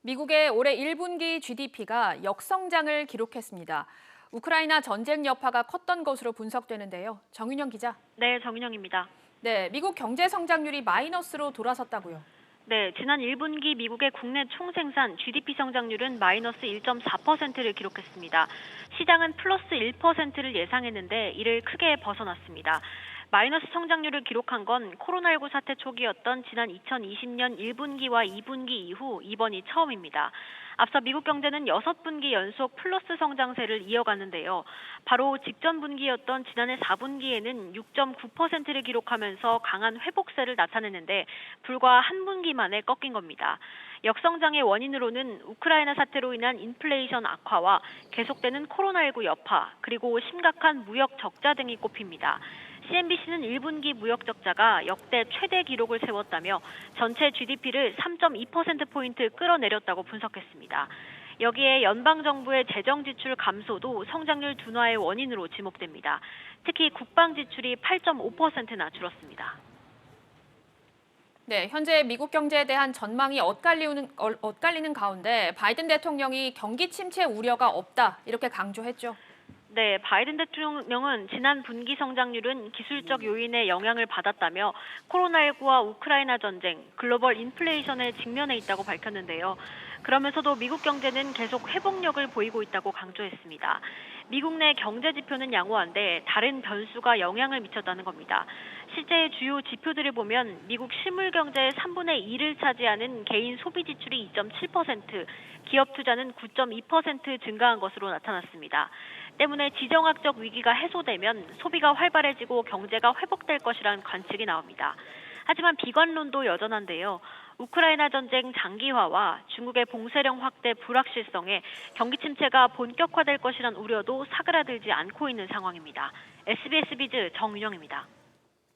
미국의 올해 1분기 GDP가 역성장을 기록했습니다. 우크라이나 전쟁 여파가 컸던 것으로 분석되는데요. 정윤영 기자. 네, 정윤영입니다. 네, 미국 경제 성장률이 마이너스로 돌아섰다고요. 네, 지난 1분기 미국의 국내 총생산 GDP 성장률은 마이너스 1.4%를 기록했습니다. 시장은 플러스 1%를 예상했는데 이를 크게 벗어났습니다. 마이너스 성장률을 기록한 건 코로나19 사태 초기였던 지난 2020년 1분기와 2분기 이후 이번이 처음입니다. 앞서 미국 경제는 6분기 연속 플러스 성장세를 이어갔는데요. 바로 직전 분기였던 지난해 4분기에는 6.9%를 기록하면서 강한 회복세를 나타냈는데 불과 한 분기 만에 꺾인 겁니다. 역성장의 원인으로는 우크라이나 사태로 인한 인플레이션 악화와 계속되는 코로나19 여파, 그리고 심각한 무역 적자 등이 꼽힙니다. CNBC는 1분기 무역 적자가 역대 최대 기록을 세웠다며 전체 GDP를 3.2%포인트 끌어내렸다고 분석했습니다. 여기에 연방정부의 재정 지출 감소도 성장률 둔화의 원인으로 지목됩니다. 특히 국방 지출이 8.5%나 줄었습니다. 네, 현재 미국 경제에 대한 전망이 엇갈리는 가운데 바이든 대통령이 경기 침체 우려가 없다 이렇게 강조했죠. 네, 바이든 대통령은 지난 분기 성장률은 기술적 요인의 영향을 받았다며 코로나19와 우크라이나 전쟁, 글로벌 인플레이션에 직면해 있다고 밝혔는데요. 그러면서도 미국 경제는 계속 회복력을 보이고 있다고 강조했습니다. 미국 내 경제 지표는 양호한데 다른 변수가 영향을 미쳤다는 겁니다. 실제 주요 지표들을 보면 미국 실물 경제의 3분의 2를 차지하는 개인 소비 지출이 2.7%, 기업 투자는 9.2% 증가한 것으로 나타났습니다. 때문에 지정학적 위기가 해소되면 소비가 활발해지고 경제가 회복될 것이라는 관측이 나옵니다. 하지만 비관론도 여전한데요. 우크라이나 전쟁 장기화와 중국의 봉쇄령 확대 불확실성에 경기 침체가 본격화될 것이란 우려도 사그라들지 않고 있는 상황입니다. SBS 비즈 정윤영입니다.